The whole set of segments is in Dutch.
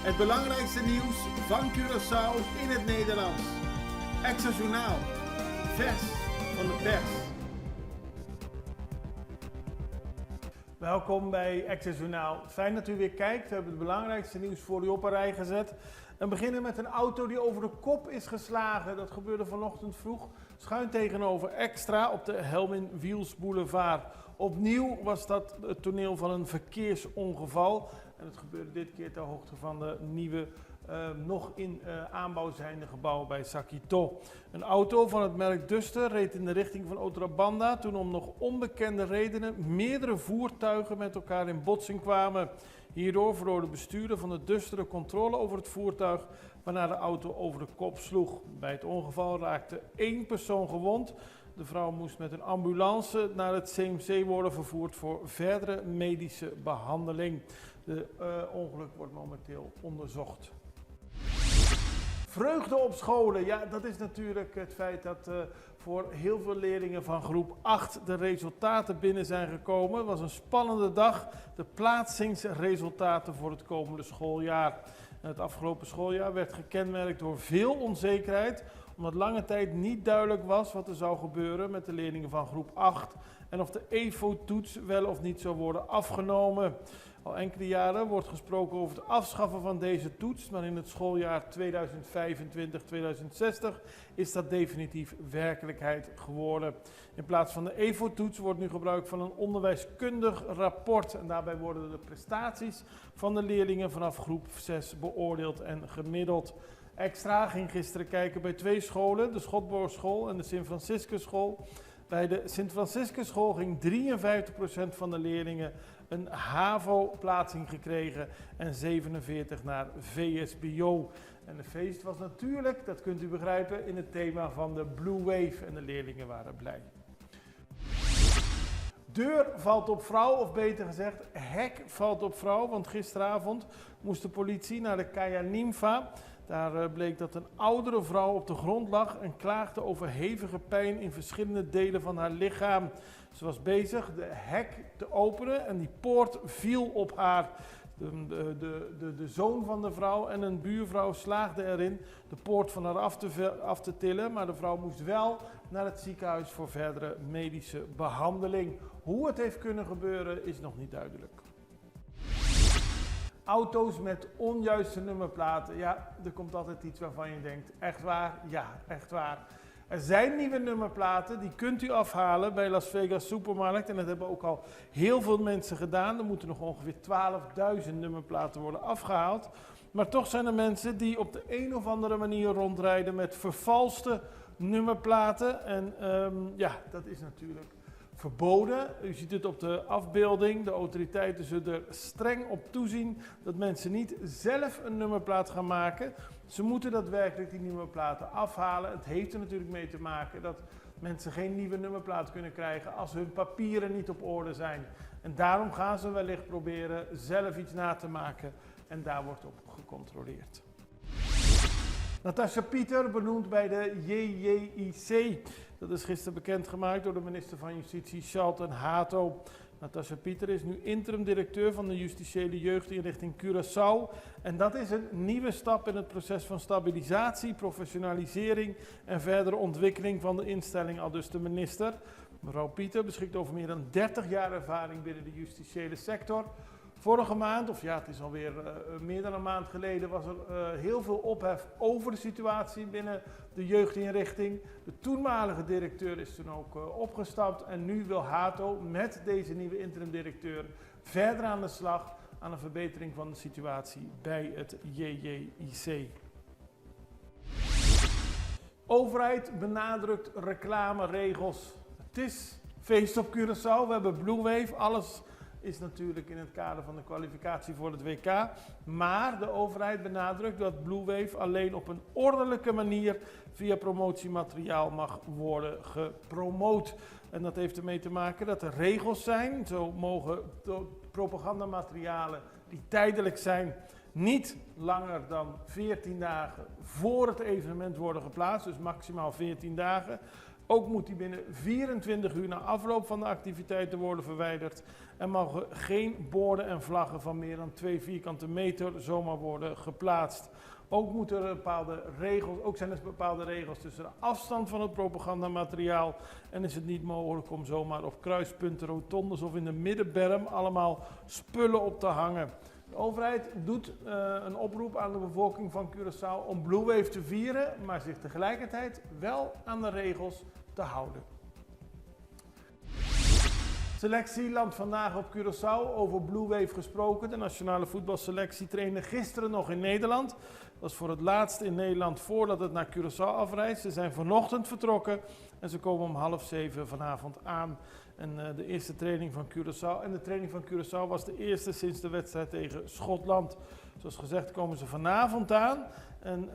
Het belangrijkste nieuws van Curaçao in het Nederlands. Extra Journaal. Vers van de pers. Welkom bij Extra Journaal. Fijn dat u weer kijkt. We hebben het belangrijkste nieuws voor u op een rij gezet. We beginnen met een auto die over de kop is geslagen. Dat gebeurde vanochtend vroeg. Schuin tegenover Extra op de Helmin Wiels Boulevard. Opnieuw was dat het toneel van een verkeersongeval. En het gebeurde dit keer ter hoogte van de nieuwe, nog in aanbouw zijnde gebouw bij Sakito. Een auto van het merk Duster reed in de richting van Otrabanda toen om nog onbekende redenen meerdere voertuigen met elkaar in botsing kwamen. Hierdoor verloor de bestuurder van de Duster de controle over het voertuig, waarna de auto over de kop sloeg. Bij het ongeval raakte 1 persoon gewond. De vrouw moest met een ambulance naar het CMC worden vervoerd voor verdere medische behandeling. De ongeluk wordt momenteel onderzocht. Vreugde op scholen, ja, dat is natuurlijk het feit dat voor heel veel leerlingen van groep 8 de resultaten binnen zijn gekomen. Het was een spannende dag, de plaatsingsresultaten voor het komende schooljaar. En het afgelopen schooljaar werd gekenmerkt door veel onzekerheid, omdat lange tijd niet duidelijk was wat er zou gebeuren met de leerlingen van groep 8 en of de EVO-toets wel of niet zou worden afgenomen. Al enkele jaren wordt gesproken over het afschaffen van deze toets, maar in het schooljaar 2025-2060 is dat definitief werkelijkheid geworden. In plaats van de EVO-toets wordt nu gebruik van een onderwijskundig rapport en daarbij worden de prestaties van de leerlingen vanaf groep 6 beoordeeld en gemiddeld. Extra ging gisteren kijken bij 2 scholen, de Schotborgschool en de Sint-Franciscusschool. Bij de Sint-Franciscusschool ging 53% van de leerlingen een HAVO-plaatsing gekregen en 47% naar VSBO. En de feest was natuurlijk, dat kunt u begrijpen, in het thema van de Blue Wave en de leerlingen waren blij. Deur valt op vrouw, of beter gezegd, hek valt op vrouw, want gisteravond moest de politie naar de Kaya Nympha. Daar bleek dat een oudere vrouw op de grond lag en klaagde over hevige pijn in verschillende delen van haar lichaam. Ze was bezig de hek te openen en die poort viel op haar. De zoon van de vrouw en een buurvrouw slaagden erin de poort van haar af te tillen, maar de vrouw moest wel naar het ziekenhuis voor verdere medische behandeling. Hoe het heeft kunnen gebeuren is nog niet duidelijk. Auto's met onjuiste nummerplaten. Ja, er komt altijd iets waarvan je denkt, echt waar? Ja, echt waar. Er zijn nieuwe nummerplaten, die kunt u afhalen bij Las Vegas Supermarkt. En dat hebben ook al heel veel mensen gedaan. Er moeten nog ongeveer 12.000 nummerplaten worden afgehaald. Maar toch zijn er mensen die op de een of andere manier rondrijden met vervalste nummerplaten. En ja, dat is natuurlijk verboden. U ziet het op de afbeelding. De autoriteiten zullen er streng op toezien dat mensen niet zelf een nummerplaat gaan maken. Ze moeten daadwerkelijk die nummerplaten afhalen. Het heeft er natuurlijk mee te maken dat mensen geen nieuwe nummerplaat kunnen krijgen als hun papieren niet op orde zijn. En daarom gaan ze wellicht proberen zelf iets na te maken en daar wordt op gecontroleerd. Natasja Pieter, benoemd bij de JJIC. Dat is gisteren bekendgemaakt door de minister van Justitie, Charlton Hato. Natasja Pieter is nu interim-directeur van de justitiële jeugdinrichting Curaçao. En dat is een nieuwe stap in het proces van stabilisatie, professionalisering en verdere ontwikkeling van de instelling, aldus de minister. Mevrouw Pieter beschikt over meer dan 30 jaar ervaring binnen de justitiële sector. Vorige maand, of ja, het is alweer meer dan een maand geleden, was er heel veel ophef over de situatie binnen de jeugdinrichting. De toenmalige directeur is toen ook opgestapt en nu wil Hato met deze nieuwe interim-directeur verder aan de slag aan een verbetering van de situatie bij het JJIC. Overheid benadrukt reclameregels. Het is feest op Curaçao, we hebben Blue Wave, alles is natuurlijk in het kader van de kwalificatie voor het WK. Maar de overheid benadrukt dat Blue Wave alleen op een ordelijke manier via promotiemateriaal mag worden gepromoot. En dat heeft ermee te maken dat er regels zijn. Zo mogen propagandamaterialen die tijdelijk zijn niet langer dan 14 dagen voor het evenement worden geplaatst. Dus maximaal 14 dagen. Ook moet die binnen 24 uur na afloop van de activiteiten worden verwijderd en mogen geen borden en vlaggen van meer dan 2 vierkante meter zomaar worden geplaatst. Ook zijn er bepaalde regels tussen de afstand van het propagandamateriaal en is het niet mogelijk om zomaar op kruispunten, rotondes of in de middenberm allemaal spullen op te hangen. De overheid doet een oproep aan de bevolking van Curaçao om Blue Wave te vieren, maar zich tegelijkertijd wel aan de regels te houden. Selectie landt vandaag op Curaçao. Over Blue Wave gesproken. De nationale voetbalselectie trainde gisteren nog in Nederland. Dat is voor het laatst in Nederland voordat het naar Curaçao afreist. Ze zijn vanochtend vertrokken en ze komen om 6:30 vanavond aan. En de eerste training van Curaçao. En de training van Curaçao was de eerste sinds de wedstrijd tegen Schotland. Zoals gezegd komen ze vanavond aan. En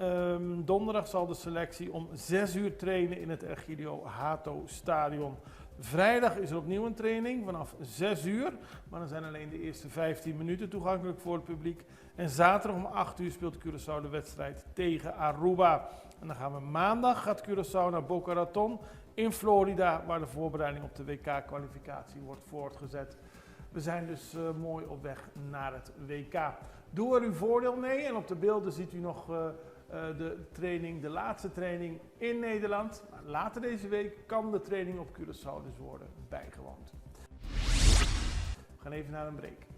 donderdag zal de selectie om 6 uur trainen in het Egidio Hato Stadion. Vrijdag is er opnieuw een training vanaf 6 uur, maar dan zijn alleen de eerste 15 minuten toegankelijk voor het publiek. En zaterdag om 8 uur speelt Curaçao de wedstrijd tegen Aruba. En dan gaan we maandag, gaat Curaçao naar Boca Raton in Florida, waar de voorbereiding op de WK-kwalificatie wordt voortgezet. We zijn dus mooi op weg naar het WK. Doe er uw voordeel mee en op de beelden ziet u nog de laatste training in Nederland. Maar later deze week kan de training op Curaçao dus worden bijgewoond. We gaan even naar een break.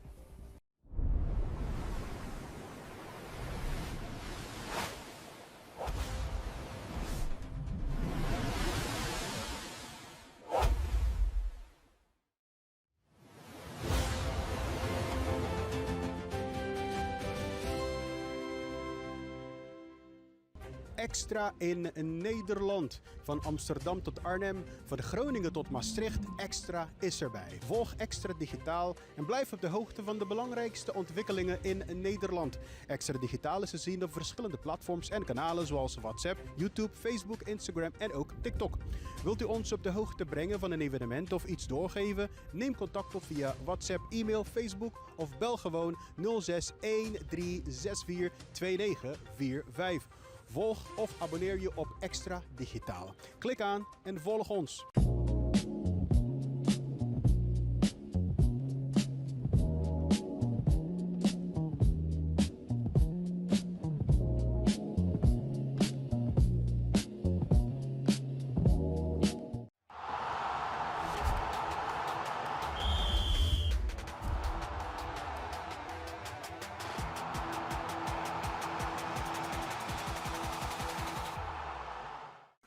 Extra in Nederland. Van Amsterdam tot Arnhem, van Groningen tot Maastricht, Extra is erbij. Volg Extra Digitaal en blijf op de hoogte van de belangrijkste ontwikkelingen in Nederland. Extra Digitaal is te zien op verschillende platforms en kanalen zoals WhatsApp, YouTube, Facebook, Instagram en ook TikTok. Wilt u ons op de hoogte brengen van een evenement of iets doorgeven? Neem contact op via WhatsApp, e-mail, Facebook of bel gewoon 06 1364 2945. Volg of abonneer je op Extra Digitaal. Klik aan en volg ons.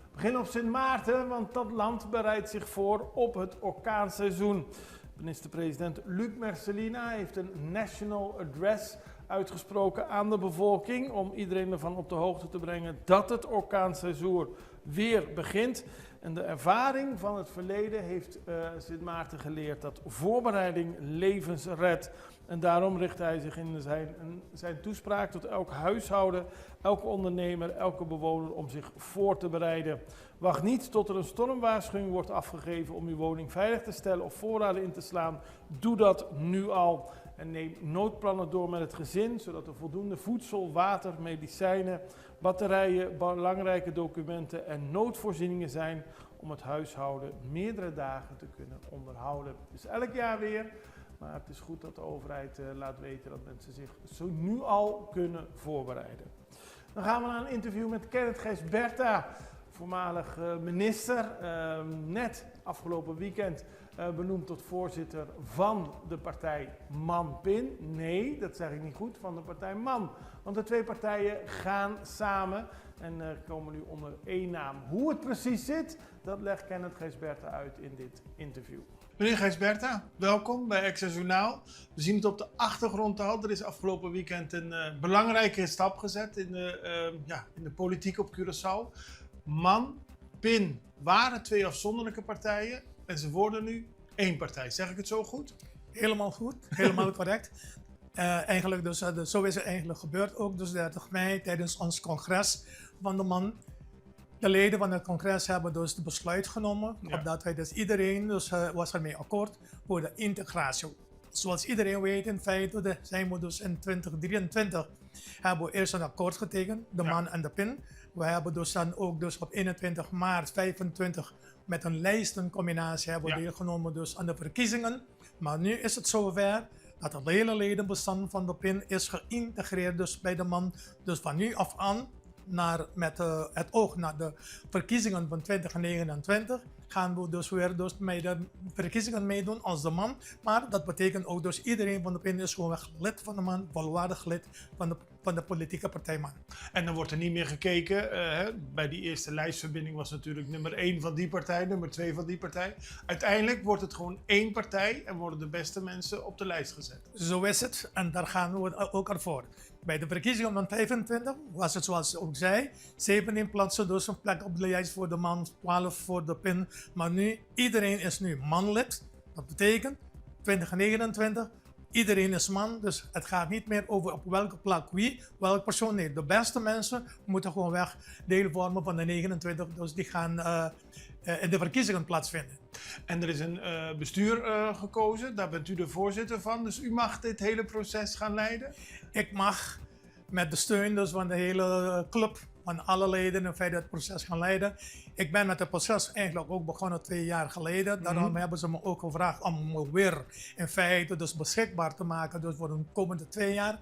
We beginnen op Sint Maarten, want dat land bereidt zich voor op het orkaanseizoen. Minister-president Luc Merselina heeft een national address uitgesproken aan de bevolking om iedereen ervan op de hoogte te brengen dat het orkaanseizoen weer begint. En de ervaring van het verleden heeft Sint Maarten geleerd dat voorbereiding levens redt. En daarom richt hij zich in zijn toespraak tot elk huishouden, elke ondernemer, elke bewoner om zich voor te bereiden. Wacht niet tot er een stormwaarschuwing wordt afgegeven om uw woning veilig te stellen of voorraden in te slaan. Doe dat nu al. En neem noodplannen door met het gezin, zodat er voldoende voedsel, water, medicijnen, batterijen, belangrijke documenten en noodvoorzieningen zijn om het huishouden meerdere dagen te kunnen onderhouden. Dus elk jaar weer. Maar het is goed dat de overheid laat weten dat mensen zich zo nu al kunnen voorbereiden. Dan gaan we naar een interview met Kenneth Gijsberta, voormalig minister. Net afgelopen weekend benoemd tot voorzitter van de partij Man-Pin. Nee, dat zeg ik niet goed, van de partij Man. Want de twee partijen gaan samen en komen nu onder één naam. Hoe het precies zit, dat legt Kenneth Gijsberta uit in dit interview. Meneer Gijsberta, welkom bij Extra Journaal. We zien het op de achtergrond al. Er is afgelopen weekend een belangrijke stap gezet in de politiek op Curaçao. Man, PIN waren twee afzonderlijke partijen en ze worden nu één partij. Zeg ik het zo goed? Helemaal goed, helemaal correct. Eigenlijk dus, zo is het eigenlijk gebeurd. Ook dus 30 mei tijdens ons congres van de Man. De leden van het congres hebben dus het besluit genomen, opdat wij dus iedereen was ermee akkoord voor de integratie. Zoals iedereen weet, in feite zijn we dus in 2023 hebben we eerst een akkoord getekend, de Man en de PIN. We hebben dus dan ook dus op 21 maart 25 met een lijstencombinatie hebben deelgenomen dus aan de verkiezingen. Maar nu is het zover dat het hele ledenbestand van de PIN is geïntegreerd dus bij de man. Dus van nu af aan, met het oog naar de verkiezingen van 2029, gaan we dus weer met de verkiezingen meedoen als de man. Maar dat betekent ook dus iedereen van de PIN is gewoon lid van de man, volwaardig lid van de politieke partij man. En dan wordt er niet meer gekeken. Bij die eerste lijstverbinding was natuurlijk nummer 1 van die partij, nummer 2 van die partij. Uiteindelijk wordt het gewoon één partij en worden de beste mensen op de lijst gezet. Zo is het en daar gaan we ook ervoor. Bij de verkiezingen van 25 was het zoals ik ook zei, 17 plaatsen, dus een plek op de lijst voor de man, 12 voor de PIN. Maar nu, iedereen is nu manlid. Dat betekent 2029, iedereen is man. Dus het gaat niet meer over op welke plek welke persoon. Nee, de beste mensen moeten gewoon weg deel vormen van de 29. Dus die gaan in de verkiezingen plaatsvinden. En er is een bestuur gekozen, daar bent u de voorzitter van. Dus u mag dit hele proces gaan leiden? Ik mag met de steun dus van de hele club, van alle leden, in feite het proces gaan leiden. Ik ben met het proces eigenlijk ook begonnen 2 jaar geleden. Daarom hebben ze me ook gevraagd om me weer in feite dus beschikbaar te maken. Dus voor de komende 2 jaar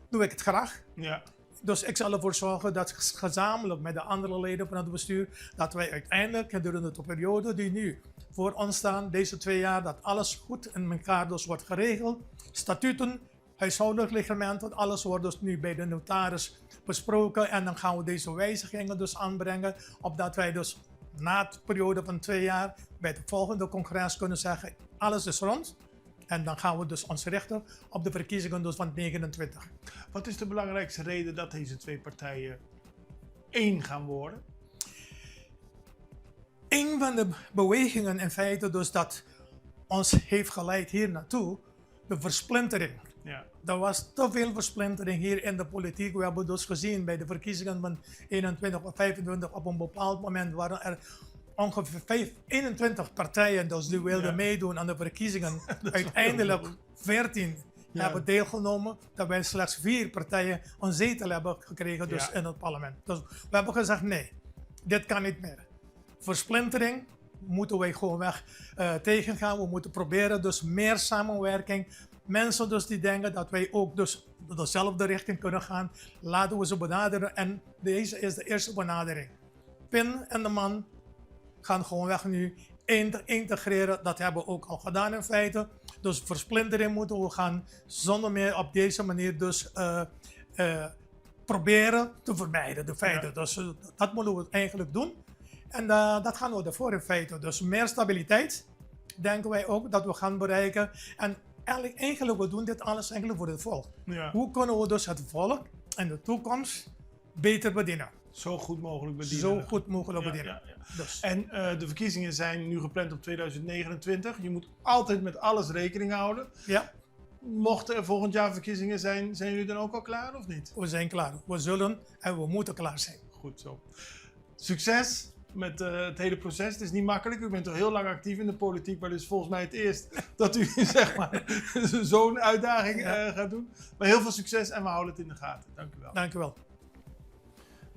doe ik het graag. Ja. Dus ik zal ervoor zorgen dat gezamenlijk met de andere leden van het bestuur, dat wij uiteindelijk gedurende de periode die nu voor ons staan, deze 2 jaar, dat alles goed in elkaar dus wordt geregeld. Statuten, huishoudelijk reglement, alles wordt dus nu bij de notaris besproken en dan gaan we deze wijzigingen dus aanbrengen, opdat wij dus na de periode van 2 jaar bij het volgende congres kunnen zeggen, alles is rond. En dan gaan we dus ons richten op de verkiezingen dus van 29. Wat is de belangrijkste reden dat deze 2 partijen één gaan worden? Een van de bewegingen in feite dus dat ons heeft geleid hier naartoe, de versplintering. Ja. Er was te veel versplintering hier in de politiek. We hebben dus gezien bij de verkiezingen van 21 of 25 op een bepaald moment waren er ongeveer 21 partijen dus die wilden meedoen aan de verkiezingen. Uiteindelijk 14 hebben deelgenomen, terwijl slechts 4 partijen een zetel hebben gekregen dus in het parlement. Dus we hebben gezegd nee, dit kan niet meer. Versplintering moeten wij gewoon weg tegengaan. We moeten proberen dus meer samenwerking. Mensen dus die denken dat wij ook dus dezelfde richting kunnen gaan, laten we ze benaderen. En deze is de eerste benadering. PIN en de man gaan gewoon weg nu integreren. Dat hebben we ook al gedaan in feite. Dus versplintering moeten we gaan zonder meer op deze manier dus proberen te vermijden. De feiten. Ja. Dus dat moeten we eigenlijk doen. En dat gaan we ervoor in feite. Dus meer stabiliteit denken wij ook dat we gaan bereiken. En eigenlijk we doen dit alles eigenlijk voor het volk. Ja. Hoe kunnen we dus het volk in de toekomst beter bedienen? Zo goed mogelijk bedienen. Zo goed mogelijk bedienen. Ja. Dus. En de verkiezingen zijn nu gepland op 2029. Je moet altijd met alles rekening houden. Ja. Mochten er volgend jaar verkiezingen zijn jullie dan ook al klaar of niet? We zijn klaar. We zullen en we moeten klaar zijn. Goed zo. Succes met het hele proces. Het is niet makkelijk. U bent al heel lang actief in de politiek, maar dit is volgens mij het eerst dat u zeg maar zo'n uitdaging gaat doen. Maar heel veel succes en we houden het in de gaten. Dank u wel. Dank u wel.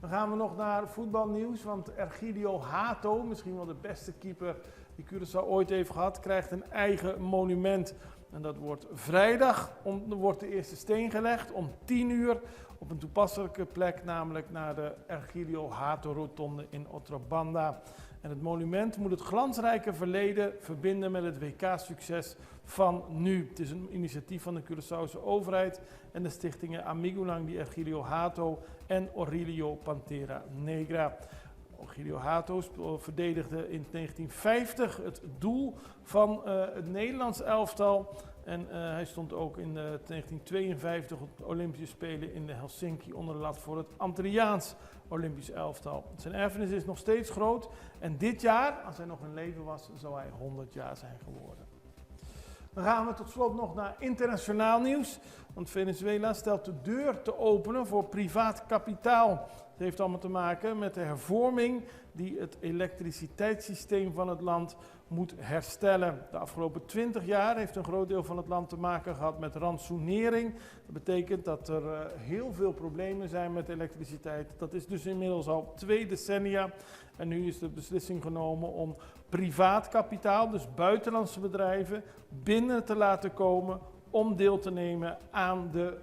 Dan gaan we nog naar voetbalnieuws, want Ergilio Hato, misschien wel de beste keeper die Curaçao ooit heeft gehad, krijgt een eigen monument. En dat wordt vrijdag, wordt de eerste steen gelegd om 10 uur op een toepasselijke plek, namelijk naar de Ergilio Hato Rotonde in Otrobanda. En het monument moet het glansrijke verleden verbinden met het WK-succes van nu. Het is een initiatief van de Curaçaose overheid en de stichtingen Amigulang di Ergilio Hato en Orilio Pantera Negra. Ergilio Hato verdedigde in 1950 het doel van het Nederlands elftal. En hij stond ook in 1952 op de Olympische Spelen in Helsinki onder de lat voor het Antilliaans Olympisch elftal. Zijn erfenis is nog steeds groot en dit jaar, als hij nog in leven was, zou hij 100 jaar zijn geworden. Dan gaan we tot slot nog naar internationaal nieuws. Want Venezuela stelt de deur te openen voor privaat kapitaal. Het heeft allemaal te maken met de hervorming die het elektriciteitssysteem van het land moet herstellen. De afgelopen 20 jaar heeft een groot deel van het land te maken gehad met rantsoenering. Dat betekent dat er heel veel problemen zijn met elektriciteit. Dat is dus inmiddels al 2 decennia. En nu is de beslissing genomen om privaat kapitaal, dus buitenlandse bedrijven, binnen te laten komen om deel te nemen aan de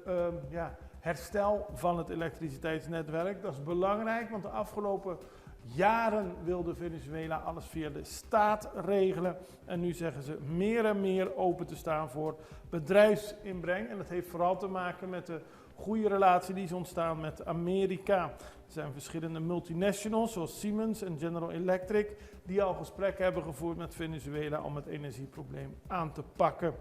herstel van het elektriciteitsnetwerk. Dat is belangrijk, want de afgelopen jaren wilde Venezuela alles via de staat regelen. En nu zeggen ze meer en meer open te staan voor bedrijfsinbreng. En dat heeft vooral te maken met de goede relatie die is ontstaan met Amerika. Er zijn verschillende multinationals zoals Siemens en General Electric die al gesprekken hebben gevoerd met Venezuela om het energieprobleem aan te pakken.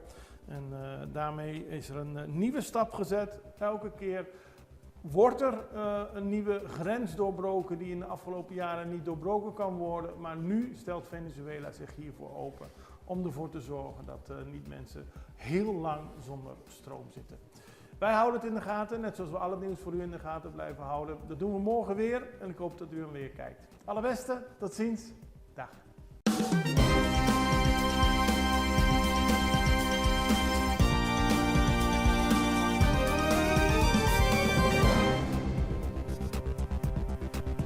En daarmee is er een nieuwe stap gezet. Elke keer wordt er een nieuwe grens doorbroken die in de afgelopen jaren niet doorbroken kan worden. Maar nu stelt Venezuela zich hiervoor open om ervoor te zorgen dat niet mensen heel lang zonder stroom zitten. Wij houden het in de gaten, net zoals we al het nieuws voor u in de gaten blijven houden. Dat doen we morgen weer en ik hoop dat u hem weer kijkt. Allerbeste, tot ziens. Dag.